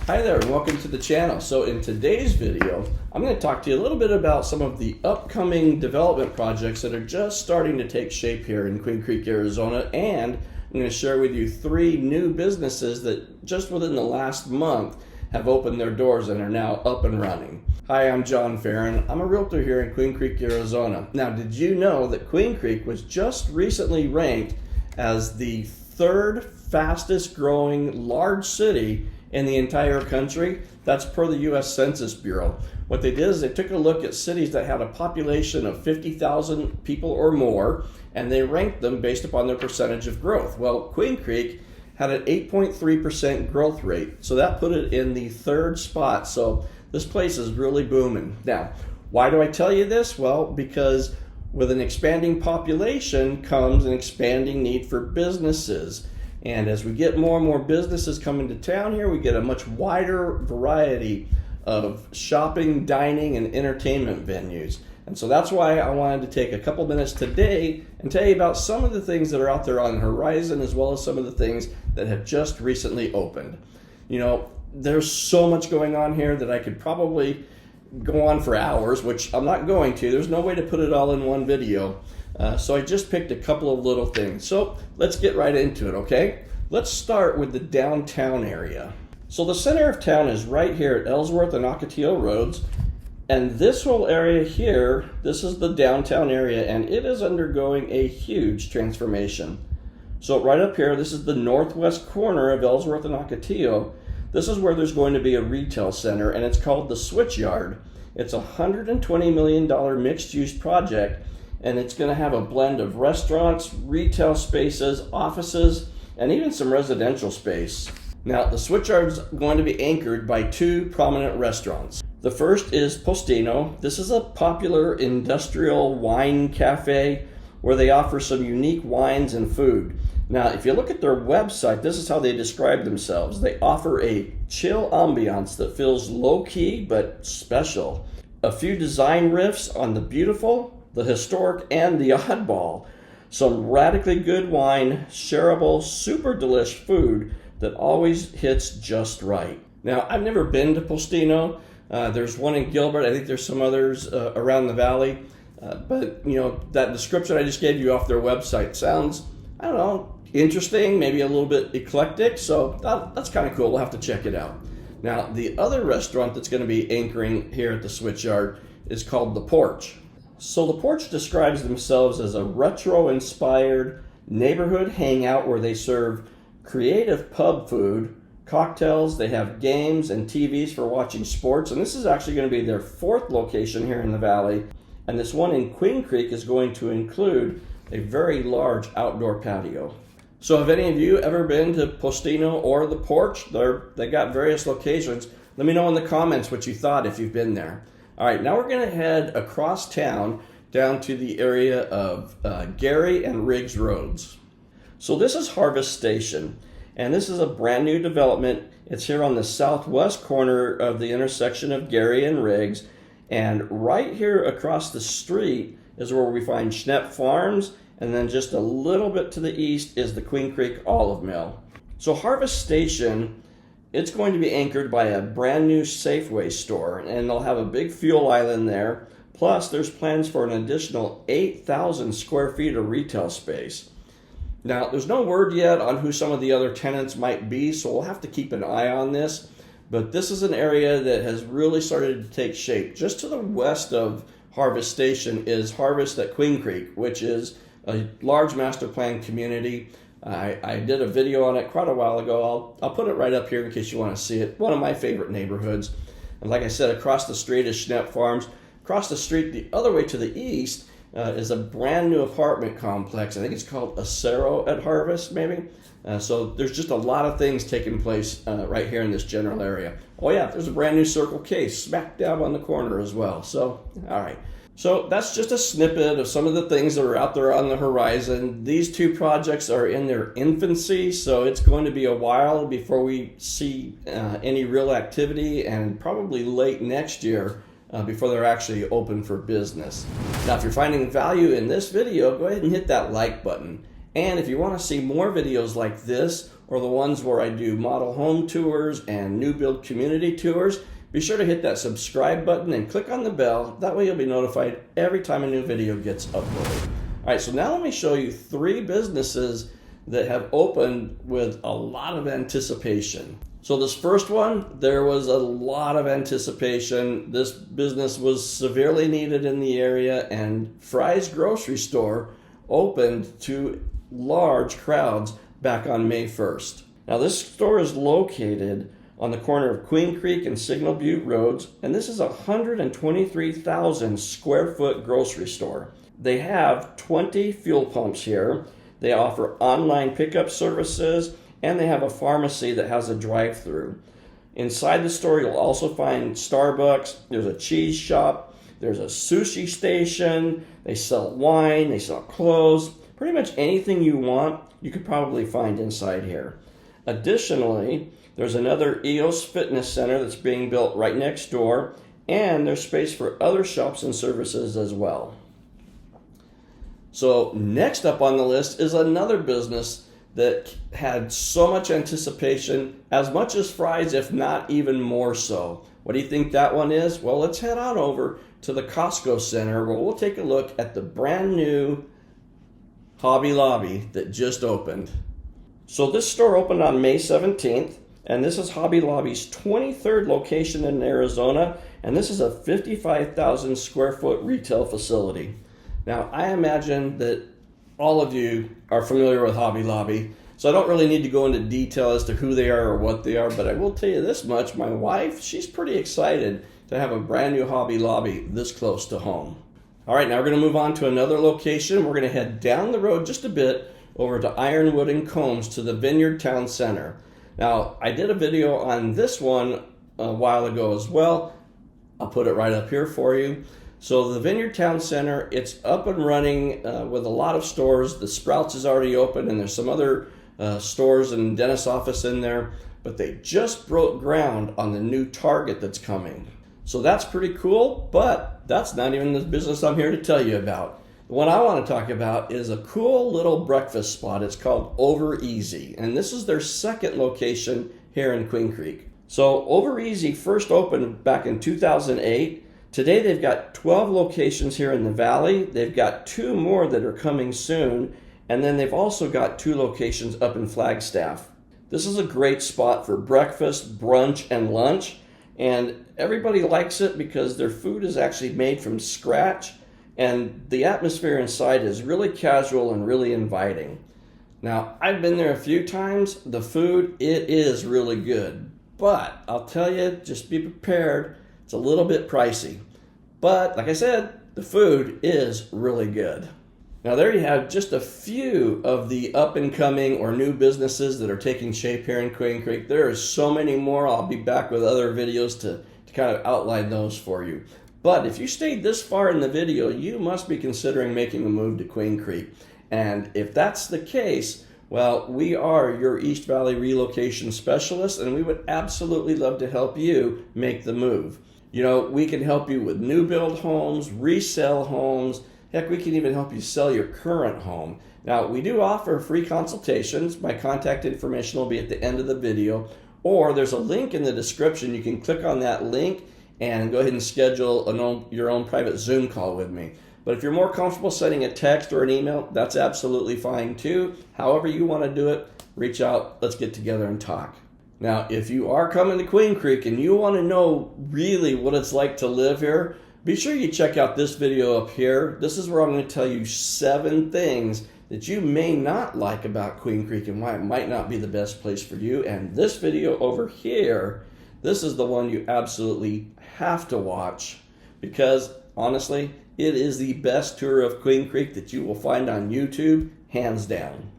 Hi there and welcome to the channel. So in today's video, I'm going to talk to you a little bit about some of the upcoming development projects that are just starting to take shape here in Queen Creek, Arizona, and I'm going to share with you 3 new businesses that just within the last month have opened their doors and are now up and running. Hi, I'm John Ferrin. I'm a realtor here in Queen Creek, Arizona. Now, did you know that Queen Creek was just recently ranked as the 3rd fastest growing large city in the entire country? That's per the U.S. Census Bureau. What they did is they took a look at cities that had a population of 50,000 people or more, and they ranked them based upon their percentage of growth. Well, Queen Creek had an 8.3% growth rate, so that put it in the 3rd spot. So this place is really booming. Now, why do I tell you this? Well, because with an expanding population comes an expanding need for businesses. And as we get more and more businesses coming to town here, we get a much wider variety of shopping, dining, and entertainment venues. And so that's why I wanted to take a couple minutes today and tell you about some of the things that are out there on the horizon, as well as some of the things that have just recently opened. You know, there's so much going on here that I could probably go on for hours, which I'm not going to. There's no way to put it all in one video. So I just picked a couple of little things. So let's get right into it, okay? Let's start with the downtown area. So the center of town is right here at Ellsworth and Ocotillo Roads. And this whole area here, this is the downtown area, and it is undergoing a huge transformation. So right up here, this is the northwest corner of Ellsworth and Ocotillo. This is where there's going to be a retail center, and it's called the Switchyard. It's a $120 million mixed-use project, and it's going to have a blend of restaurants, retail spaces, offices, and even some residential space. Now, the Switchyard is going to be anchored by 2 prominent restaurants. The first is Postino. This is a popular industrial wine cafe where they offer some unique wines and food. Now, if you look at their website, this is how they describe themselves. They offer a chill ambiance that feels low-key but special. A few design riffs on the beautiful, the historic, and the oddball. Some radically good wine, shareable, super delish food that always hits just right. Now, I've never been to Postino. There's one in Gilbert. I think there's some others around the valley. But, you know, that description I just gave you off their website sounds, I don't know, interesting, maybe a little bit eclectic. So that's kind of cool. We'll have to check it out. Now, the other restaurant that's going to be anchoring here at the Switchyard is called The Porch. So The Porch describes themselves as a retro-inspired neighborhood hangout where they serve creative pub food, cocktails, they have games and TVs for watching sports, and this is actually going to be their 4th location here in the valley. And this one in Queen Creek is going to include a very large outdoor patio. So have any of you ever been to Postino or The Porch? They got various locations. Let me know in the comments what you thought if you've been there. All right, now we're going to head across town down to the area of Gary and Riggs Roads. So this is Harvest Station, and this is a brand new development. It's here on the southwest corner of the intersection of Gary and Riggs, and right here across the street is where we find Schnepp Farms, and then just a little bit to the east is the Queen Creek Olive Mill. So Harvest Station, it's going to be anchored by a brand new Safeway store, and they'll have a big fuel island there. Plus, there's plans for an additional 8,000 square feet of retail space. Now, there's no word yet on who some of the other tenants might be, so we'll have to keep an eye on this. But this is an area that has really started to take shape. Just to the west of Harvest Station is Harvest at Queen Creek, which is a large master plan community. I did a video on it quite a while ago. I'll put it right up here in case you want to see it. One of my favorite neighborhoods. And like I said, across the street is Schnepp Farms. Across the street, the other way to the east, is a brand new apartment complex. I think it's called Acero at Harvest, maybe. So there's just a lot of things taking place right here in this general area. Oh yeah, there's a brand new Circle K smack dab on the corner as well. So, all right. So that's just a snippet of some of the things that are out there on the horizon. These 2 projects are in their infancy, so it's going to be a while before we see any real activity, and probably late next year before they're actually open for business. Now, if you're finding value in this video, go ahead and hit that like button. And if you want to see more videos like this, or the ones where I do model home tours and new build community tours, be sure to hit that subscribe button and click on the bell. That way you'll be notified every time a new video gets uploaded. All right, so now let me show you 3 businesses that have opened with a lot of anticipation. So this first one, there was a lot of anticipation. This business was severely needed in the area, and Fry's grocery store opened to large crowds back on May 1st. Now this store is located on the corner of Queen Creek and Signal Butte Roads, and this is a 123,000 square foot grocery store. They have 20 fuel pumps here. They offer online pickup services, and they have a pharmacy that has a drive-through. Inside the store, you'll also find Starbucks. There's a cheese shop. There's a sushi station. They sell wine. They sell clothes. Pretty much anything you want, you could probably find inside here. Additionally, there's another EOS fitness center that's being built right next door, and there's space for other shops and services as well. So next up on the list is another business that had so much anticipation, as much as Fry's, if not even more so. What do you think that one is? Well, let's head on over to the Costco Center, where we'll take a look at the brand new Hobby Lobby that just opened. So this store opened on May 17th, and this is Hobby Lobby's 23rd location in Arizona, and this is a 55,000 square foot retail facility. Now, I imagine that all of you are familiar with Hobby Lobby, so I don't really need to go into detail as to who they are or what they are, but I will tell you this much. My wife, she's pretty excited to have a brand new Hobby Lobby this close to home. All right, now we're going to move on to another location. We're going to head down the road just a bit over to Ironwood and Combs to the Vineyard Town Center. Now, I did a video on this one a while ago as well. I'll put it right up here for you. So the Vineyard Town Center, it's up and running with a lot of stores. The Sprouts is already open, and there's some other stores and dentist office in there, but they just broke ground on the new Target that's coming. So that's pretty cool, but that's not even the business I'm here to tell you about. The one I want to talk about is a cool little breakfast spot. It's called Over Easy, and this is their second location here in Queen Creek. So Over Easy first opened back in 2008. Today they've got 12 locations here in the Valley. They've got 2 more that are coming soon, and then they've also got 2 locations up in Flagstaff. This is a great spot for breakfast, brunch, and lunch, and everybody likes it because their food is actually made from scratch, and the atmosphere inside is really casual and really inviting. Now, I've been there a few times. The food, it is really good, but I'll tell you, just be prepared. It's a little bit pricey, but like I said, the food is really good. Now there you have just a few of the up and coming or new businesses that are taking shape here in Queen Creek. There are so many more. I'll be back with other videos to kind of outline those for you. But if you stayed this far in the video, you must be considering making a move to Queen Creek. And if that's the case, well, we are your East Valley relocation specialists, and we would absolutely love to help you make the move. You know, we can help you with new build homes, resell homes. Heck, we can even help you sell your current home. Now, we do offer free consultations. My contact information will be at the end of the video, or there's a link in the description. You can click on that link and go ahead and schedule your own private Zoom call with me. But if you're more comfortable sending a text or an email, that's absolutely fine too. However you want to do it, reach out. Let's get together and talk. Now, if you are coming to Queen Creek and you want to know really what it's like to live here, be sure you check out this video up here. This is where I'm going to tell you 7 things that you may not like about Queen Creek and why it might not be the best place for you. And this video over here, this is the one you absolutely have to watch because, honestly, it is the best tour of Queen Creek that you will find on YouTube, hands down.